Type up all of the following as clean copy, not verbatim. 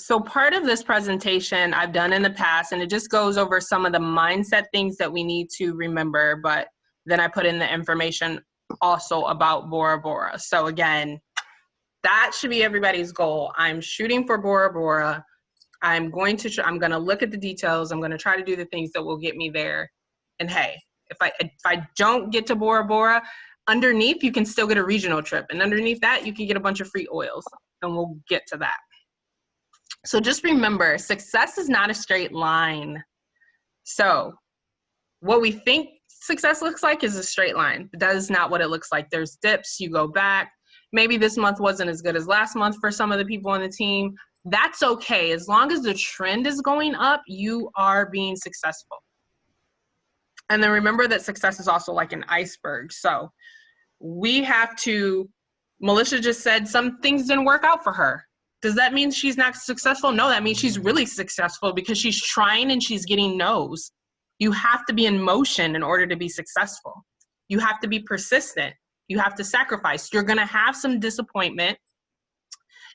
So part of this presentation I've done in the past, and it just goes over some of the mindset things that we need to remember, but then I put in the information also about Bora Bora. So again, that should be everybody's goal. I'm shooting for Bora Bora. I'm going to look at the details. I'm going to try to do the things that will get me there. And hey, if I don't get to Bora Bora, underneath you can still get a regional trip. And underneath that, you can get a bunch of free oils, and we'll get to that. So just remember, success is not a straight line. So what we think success looks like is a straight line, but that is not what it looks like. There's dips, you go back. Maybe this month wasn't as good as last month for some of the people on the team. That's okay. As long as the trend is going up, you are being successful. And then remember that success is also like an iceberg. So we have to, Melissa just said some things didn't work out for her. Does that mean she's not successful? No, that means she's really successful because she's trying and she's getting no's. You have to be in motion in order to be successful. You have to be persistent. You have to sacrifice. You're going to have some disappointment.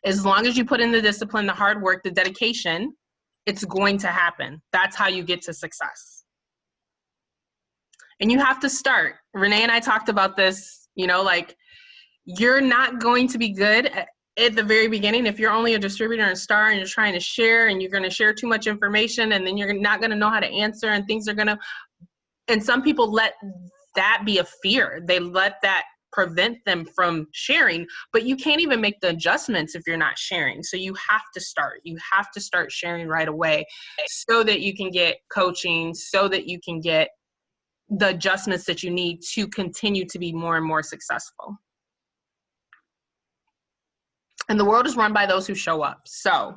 As long as you put in the discipline, the hard work, the dedication, it's going to happen. That's how you get to success. And you have to start. Renee and I talked about this, like you're not going to be good at the very beginning if you're only a distributor and star and you're trying to share and you're going to share too much information and then you're not going to know how to answer and things are going to, and some people let that be a fear. They let that prevent them from sharing, but you can't even make the adjustments if you're not sharing. So you have to start. You have to start sharing right away so that you can get coaching, so that you can get the adjustments that you need to continue to be more and more successful. And the world is run by those who show up. So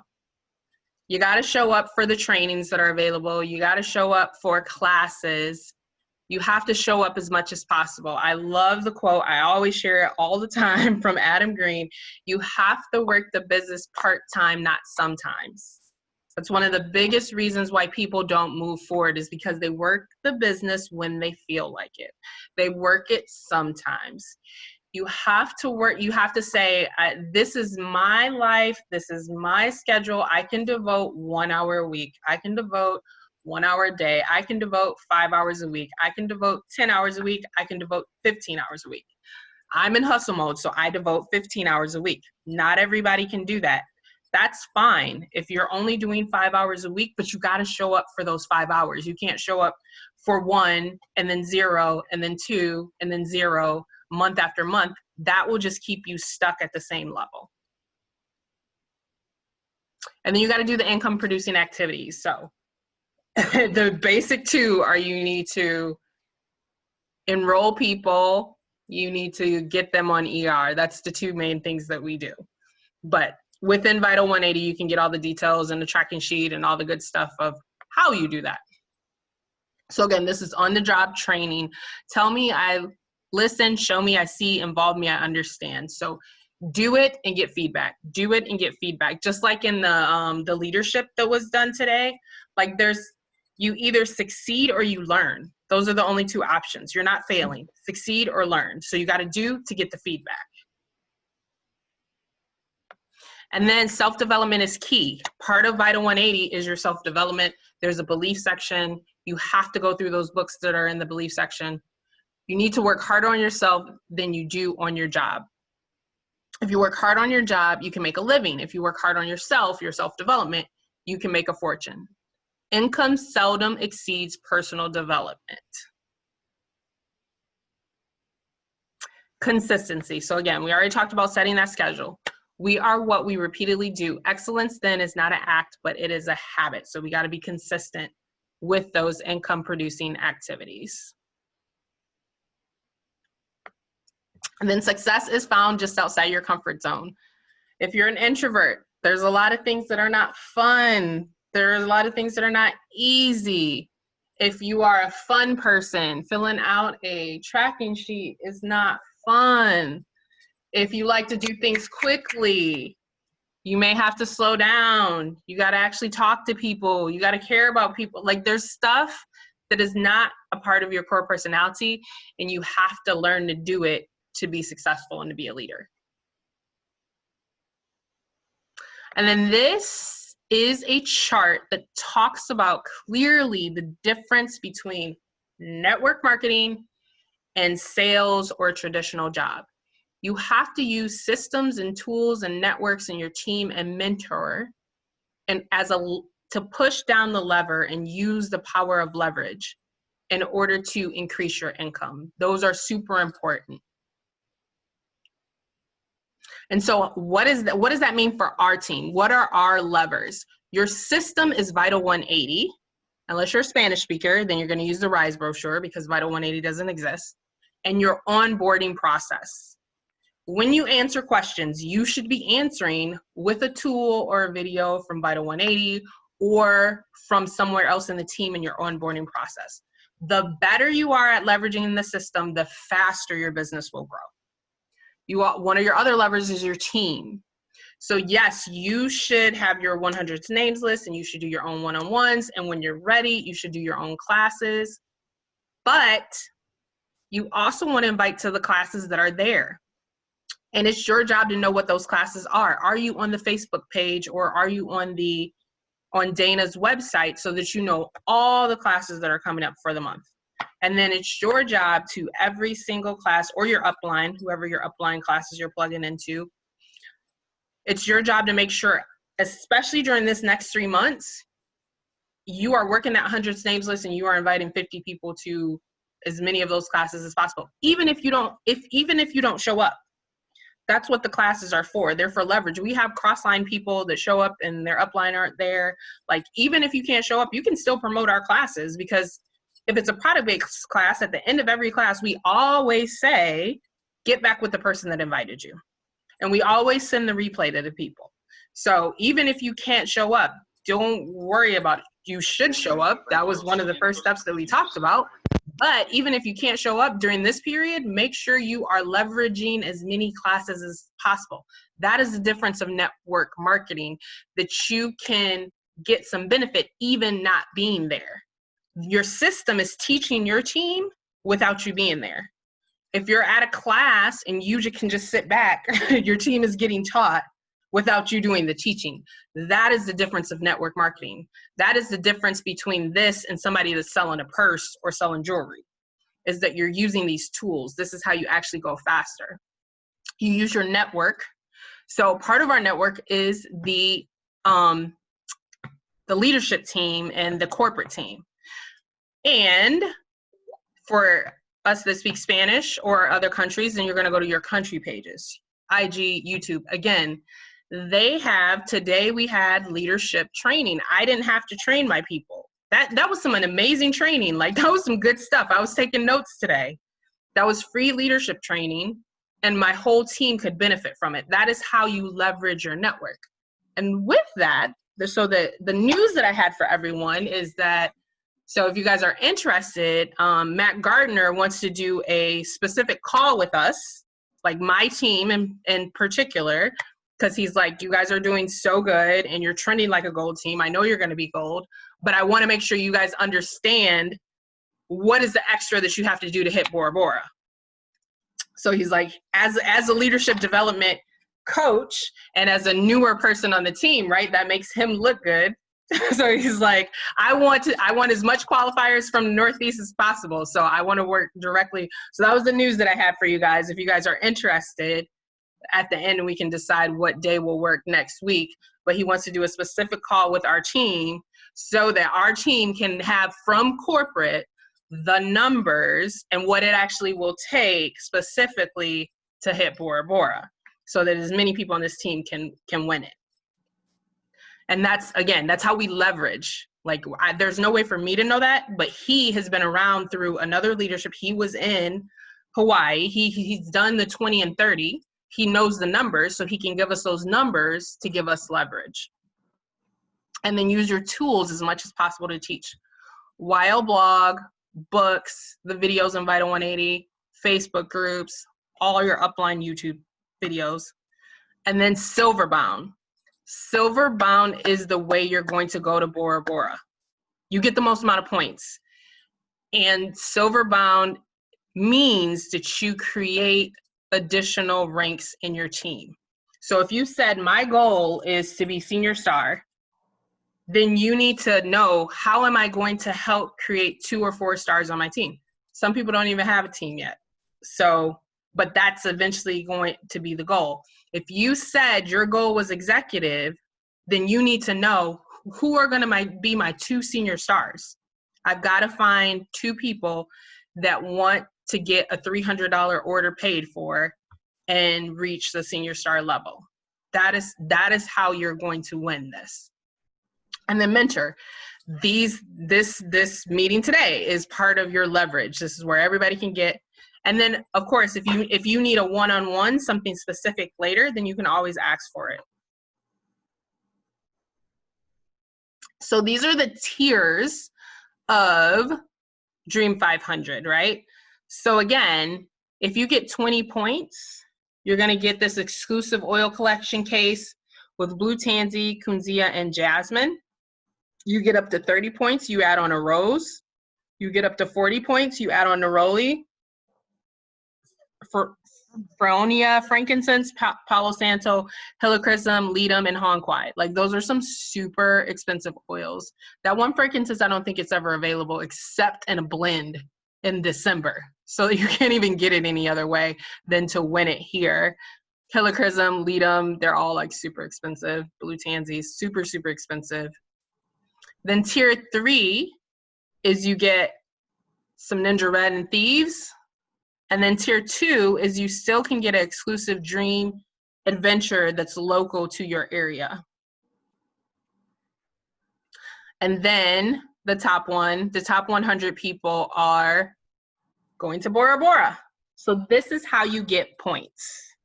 you got to show up for the trainings that are available. You got to show up for classes. You have to show up as much as possible. I love the quote. I always share it all the time from Adam Green. You have to work the business part-time, not sometimes. That's one of the biggest reasons why people don't move forward is because they work the business when they feel like it. They work it sometimes. You have to work, you have to say, this is my life, this is my schedule. I can devote 1 hour a week. I can devote 1 hour a day. I can devote 5 hours a week. I can devote 10 hours a week. I can devote 15 hours a week. I'm in hustle mode, so I devote 15 hours a week. Not everybody can do that. That's fine if you're only doing 5 hours a week, but you got to show up for those 5 hours. You can't show up for 1 and then 0 and then 2 and then 0 month after month. That will just keep you stuck at the same level. And then you got to do the income producing activities. So the basic two are you need to enroll people, you need to get them on ER. That's the two main things that we do. But within Vital 180, you can get all the details and the tracking sheet and all the good stuff of how you do that. So again, this is on-the-job training. Tell me I listen, show me I see, involve me I understand. So do it and get feedback. Do it and get feedback. Just like in the leadership that was done today, like you either succeed or you learn. Those are the only two options. You're not failing. Succeed or learn. So you got to do to get the feedback. And then self-development is key. Part of Vital 180 is your self-development. There's a belief section. You have to go through those books that are in the belief section. You need to work harder on yourself than you do on your job. If you work hard on your job, you can make a living. If you work hard on yourself, your self-development, you can make a fortune. Income seldom exceeds personal development. Consistency. So again, we already talked about setting that schedule. We are what we repeatedly do. Excellence then is not an act, but it is a habit. So we got to be consistent with those income producing activities. And then success is found just outside your comfort zone. If you're an introvert, there's a lot of things that are not fun. There's a lot of things that are not easy. If you are a fun person, filling out a tracking sheet is not fun. If you like to do things quickly, you may have to slow down. You got to actually talk to people. You got to care about people. Like there's stuff that is not a part of your core personality, and you have to learn to do it to be successful and to be a leader. And then this is a chart that talks about clearly the difference between network marketing and sales or a traditional job. You have to use systems and tools and networks in your team and mentor and to push down the lever and use the power of leverage in order to increase your income. Those are super important. And so what does that mean for our team? What are our levers? Your system is Vital 180. Unless you're a Spanish speaker, then you're going to use the RISE brochure because Vital 180 doesn't exist. And your onboarding process. When you answer questions, you should be answering with a tool or a video from Vital 180 or from somewhere else in the team in your onboarding process. The better you are at leveraging the system, the faster your business will grow. One of your other levers is your team. So yes, you should have your 100 names list and you should do your own one-on-ones. And when you're ready, you should do your own classes. But you also want to invite to the classes that are there. And it's your job to know what those classes are. Are you on the Facebook page or are you on Dana's website so that you know all the classes that are coming up for the month? And then it's your job to every single class or your upline, whoever your upline classes you're plugging into, it's your job to make sure, especially during this next 3 months, you are working that 100 names list and you are inviting 50 people to as many of those classes as possible. Even if you don't show up. That's what the classes are for. They're for leverage. We have cross-line people that show up and their upline aren't there. Like, even if you can't show up, you can still promote our classes, because if it's a product-based class, at the end of every class, we always say, get back with the person that invited you. And we always send the replay to the people. So even if you can't show up, don't worry about it. You should show up. That was one of the first steps that we talked about. But even if you can't show up during this period, make sure you are leveraging as many classes as possible. That is the difference of network marketing, that you can get some benefit even not being there. Your system is teaching your team without you being there. If you're at a class and you can just sit back, your team is getting taught without you doing the teaching. That is the difference of network marketing. That is the difference between this and somebody that's selling a purse or selling jewelry, is that you're using these tools. This is how you actually go faster. You use your network. So part of our network is the leadership team and the corporate team. And for us that speak Spanish or other countries, then you're going to go to your country pages, IG, YouTube. Again, today we had leadership training. I didn't have to train my people. That was some amazing training. Like, that was some good stuff. I was taking notes today. That was free leadership training, and my whole team could benefit from it. That is how you leverage your network. And with that, so the news that I had for everyone is that, so if you guys are interested, Matt Gardner wants to do a specific call with us, like my team in particular, because he's like, you guys are doing so good and you're trending like a gold team. I know you're going to be gold, but I want to make sure you guys understand what is the extra that you have to do to hit Bora Bora. So he's like, as a leadership development coach and as a newer person on the team, right, that makes him look good. So he's like, I want as much qualifiers from the Northeast as possible. So I want to work directly. So that was the news that I had for you guys. If you guys are interested, at the end, we can decide what day will work next week. But he wants to do a specific call with our team so that our team can have from corporate the numbers and what it actually will take specifically to hit Bora Bora, so that as many people on this team can win it. And that's how we leverage. Like, there's no way for me to know that, but he has been around through another leadership. He was in Hawaii. He's done the 20 and 30. He knows the numbers, so he can give us those numbers to give us leverage. And then use your tools as much as possible to teach. Wild blog, books, the videos in Vital 180, Facebook groups, all your upline YouTube videos. And then Silverbound. Silverbound is the way you're going to go to Bora Bora. You get the most amount of points. And Silverbound means that you create additional ranks in your team. So if you said, my goal is to be senior star, then you need to know, how am I going to help create 2 or 4 stars on my team? Some people don't even have a team yet. So, but that's eventually going to be the goal. If you said your goal was executive, then you need to know who are going to be my 2 senior stars. I've got to find 2 people that want to get a $300 order paid for and reach the senior star level. That is how you're going to win this. And then mentor. This meeting today is part of your leverage. This is where everybody can get. And then, of course, if you need a one-on-one, something specific later, then you can always ask for it. So these are the tiers of Dream 500, right? So again, if you get 20 points, you're going to get this exclusive oil collection case with blue tansy, kunzia, and jasmine. You get up to 30 points, you add on a rose. You get up to 40 points, you add on neroli, Freonia, frankincense, Palo Santo, helichrysum, ledum, and honquai. Like, those are some super expensive oils. That one frankincense, I don't think it's ever available except in a blend in December. So you can't even get it any other way than to win it here. Helichrysum, ledum, they're all like super expensive. Blue tansy, super, super expensive. Then tier 3 is you get some Ninja Red and Thieves. And then tier 2 is you still can get an exclusive dream adventure that's local to your area. And then the top 100 people are going to Bora Bora. So this is how you get points.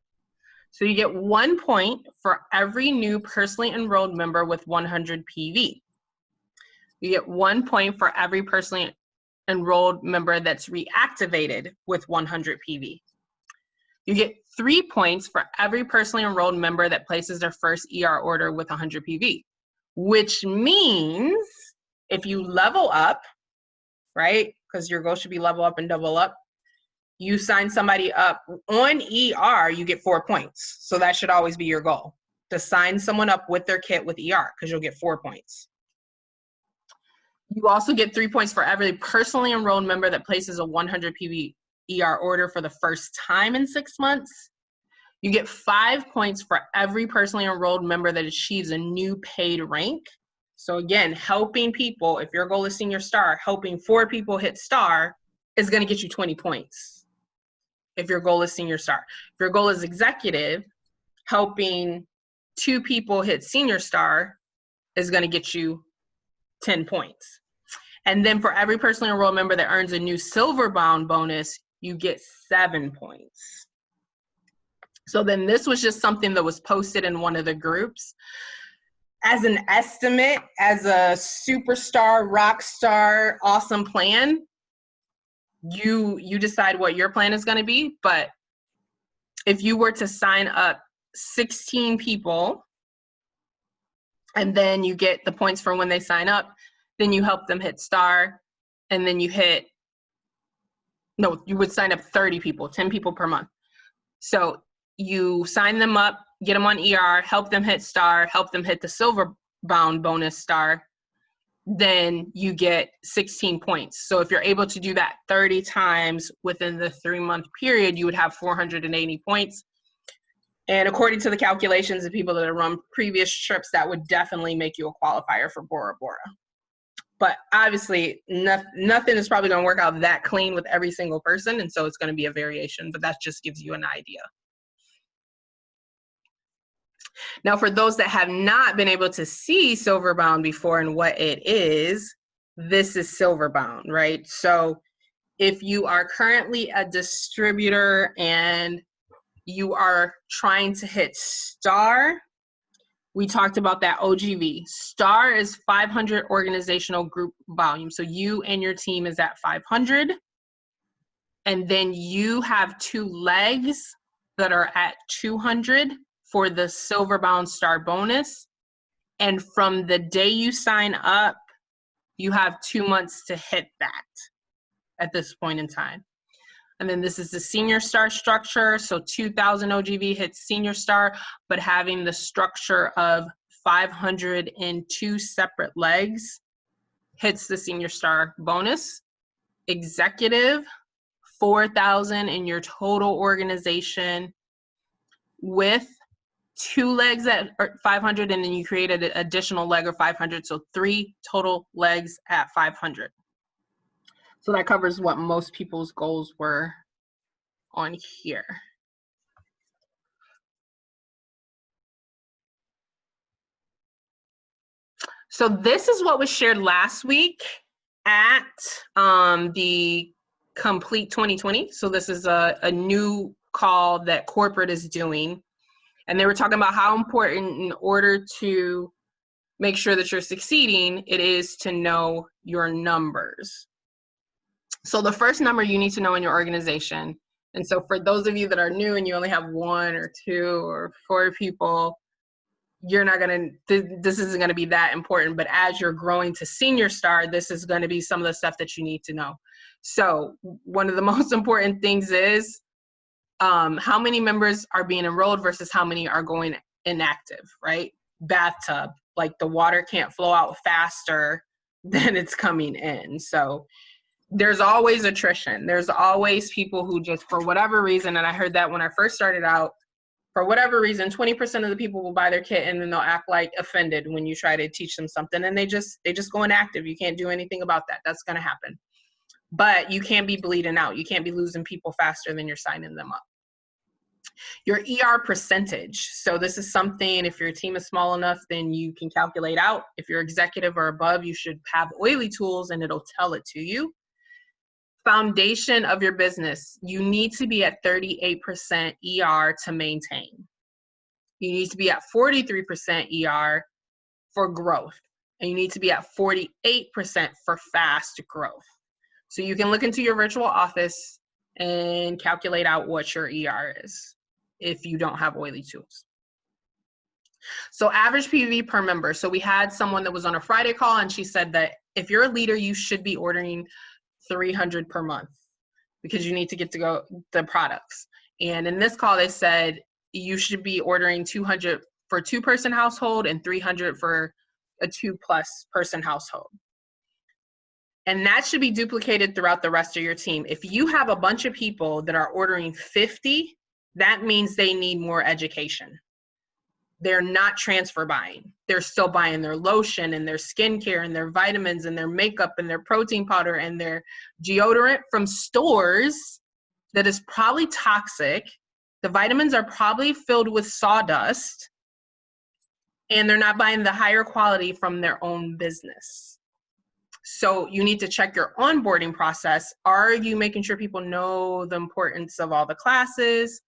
So you get 1 point for every new personally enrolled member with 100 PV. You get 1 point for every personally enrolled member that's reactivated with 100 PV. You get 3 points for every personally enrolled member that places their first ER order with 100 PV, which means if you level up, right, because your goal should be level up and double up, you sign somebody up on ER, you get 4 points. So that should always be your goal, to sign someone up with their kit with ER, because you'll get 4 points. You also get 3 points for every personally enrolled member that places a 100 PV ER order for the first time in 6 months. You get 5 points for every personally enrolled member that achieves a new paid rank. So again, helping people, if your goal is senior star, helping 4 people hit star is going to get you 20 points. If your goal is senior star. If your goal is executive, helping 2 people hit senior star is going to get you 10 points. And then for every personally enrolled member that earns a new silver bound bonus, you get 7 points. So then this was just something that was posted in one of the groups. As an estimate, as a superstar, rock star, awesome plan, you decide what your plan is going to be. But if you were to sign up 16 people, and then you get the points for when they sign up, then you help them hit star, and then you would sign up 30 people, 10 people per month. So you sign them up, get them on ER, help them hit star, help them hit the silver bound bonus star, then you get 16 points. So if you're able to do that 30 times within the 3-month period, you would have 480 points. And according to the calculations of people that have run previous trips, that would definitely make you a qualifier for Bora Bora. But obviously, nothing is probably going to work out that clean with every single person, and so it's going to be a variation, but that just gives you an idea. Now, for those that have not been able to see Silverbound before and what it is, this is Silverbound, right? So if you are currently a distributor and you are trying to hit star, we talked about that OGV. Star is 500 organizational group volume. So you and your team is at 500. And then you have 2 legs that are at 200 for the Silverbound Star bonus. And from the day you sign up, you have 2 months to hit that at this point in time. And then this is the senior star structure. So 2,000 OGV hits senior star, but having the structure of 502 separate legs hits the Senior Star bonus. Executive, 4,000 in your total organization with 2 legs at 500, and then you created an additional leg of 500, so 3 total legs at 500. So that covers what most people's goals were on here. So this is what was shared last week at the Complete 2020. So this is a new call that corporate is doing. And they were talking about how important, in order to make sure that you're succeeding, it is to know your numbers. So the first number you need to know in your organization, and so for those of you that are new and you only have 1 or 2 or 4 people, you're not gonna, this isn't gonna be that important, but as you're growing to Senior Star, this is gonna be some of the stuff that you need to know. So one of the most important things is how many members are being enrolled versus how many are going inactive, right? Bathtub, like the water can't flow out faster than it's coming in. So there's always attrition. There's always people who just, for whatever reason, and I heard that when I first started out, for whatever reason, 20% of the people will buy their kit and then they'll act like offended when you try to teach them something, and they just go inactive. You can't do anything about that. That's gonna happen. But you can't be bleeding out. You can't be losing people faster than you're signing them up. Your ER percentage. So this is something, if your team is small enough, then you can calculate out. If you're executive or above, you should have oily tools and it'll tell it to you. Foundation of your business. You need to be at 38% ER to maintain. You need to be at 43% ER for growth. And you need to be at 48% for fast growth. So you can look into your virtual office and calculate out what your ER is if you don't have oily tools. So average PV per member. So we had someone that was on a Friday call and she said that if you're a leader, you should be ordering 300 per month because you need to get to go the products. And in this call, they said you should be ordering 200 for a 2-person household and 300 for a 2+ person household. And that should be duplicated throughout the rest of your team. If you have a bunch of people that are ordering 50, that means they need more education. They're not transfer buying. They're still buying their lotion and their skincare and their vitamins and their makeup and their protein powder and their deodorant from stores that is probably toxic. The vitamins are probably filled with sawdust, and they're not buying the higher quality from their own business. So you need to check your onboarding process. Are you making sure people know the importance of all the classes?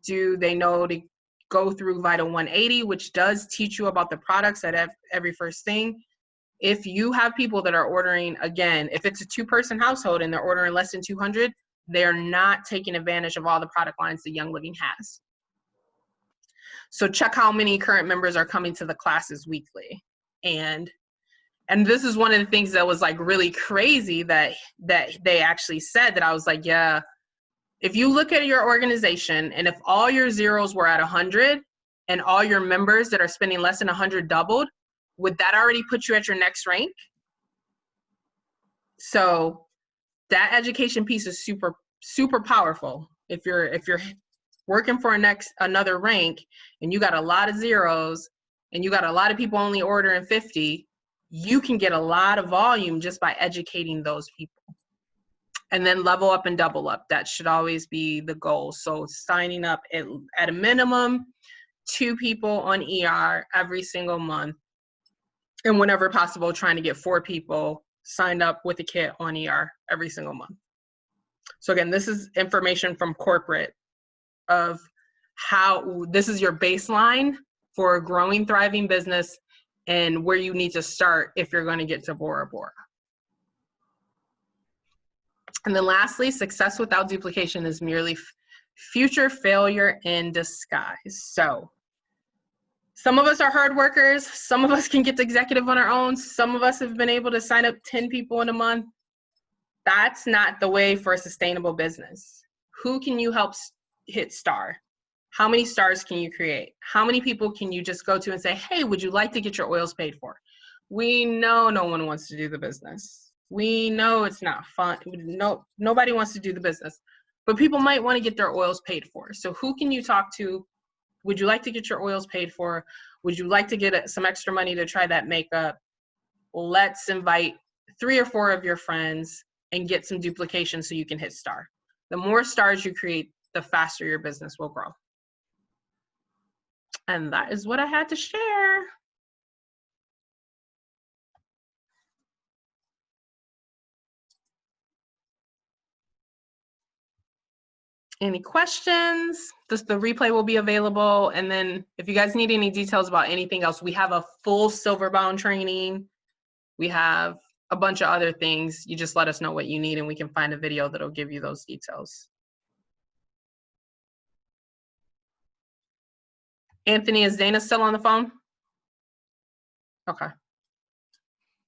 Do they know to go through Vital 180, which does teach you about the products at every first thing? If you have people that are ordering, again, if it's a 2-person household and they're ordering less than 200, they're not taking advantage of all the product lines that Young Living has. So check how many current members are coming to the classes weekly. And this is one of the things that was like really crazy that they actually said, that I was like, yeah, if you look at your organization and if all your zeros were at 100 and all your members that are spending less than 100 doubled, would that already put you at your next rank? So that education piece is super, super powerful. If you're working for another rank and you got a lot of zeros and you got a lot of people only ordering 50, you can get a lot of volume just by educating those people. And then level up and double up. That should always be the goal. So signing up at a minimum 2 people on ER every single month. And whenever possible, trying to get 4 people signed up with a kit on ER every single month. So again, this is information from corporate of how this is your baseline for a growing, thriving business and where you need to start if you're going to get to Bora Bora. And then lastly, success without duplication is merely future failure in disguise. So some of us are hard workers. Some of us can get to executive on our own. Some of us have been able to sign up 10 people in a month. That's not the way for a sustainable business. Who can you help hit star? How many stars can you create? How many people can you just go to and say, hey, would you like to get your oils paid for? We know no one wants to do the business. We know it's not fun. No, nobody wants to do the business, but people might want to get their oils paid for. So who can you talk to? Would you like to get your oils paid for? Would you like to get some extra money to try that makeup? Let's invite 3 or 4 of your friends and get some duplication so you can hit star. The more stars you create, the faster your business will grow. And that is what I had to share. Any questions? The replay will be available. And then if you guys need any details about anything else, we have a full silverbound training. We have a bunch of other things. You just let us know what you need and we can find a video that'll give you those details. Anthony, is Dana still on the phone? Okay.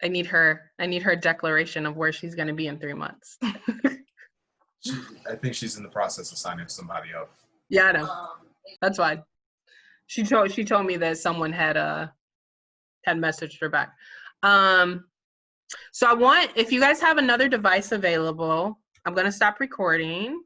I need her declaration of where she's going to be in 3 months. I think she's in the process of signing somebody up. Yeah, I know. That's fine. She told me that someone had messaged her back. So if you guys have another device available, I'm going to stop recording.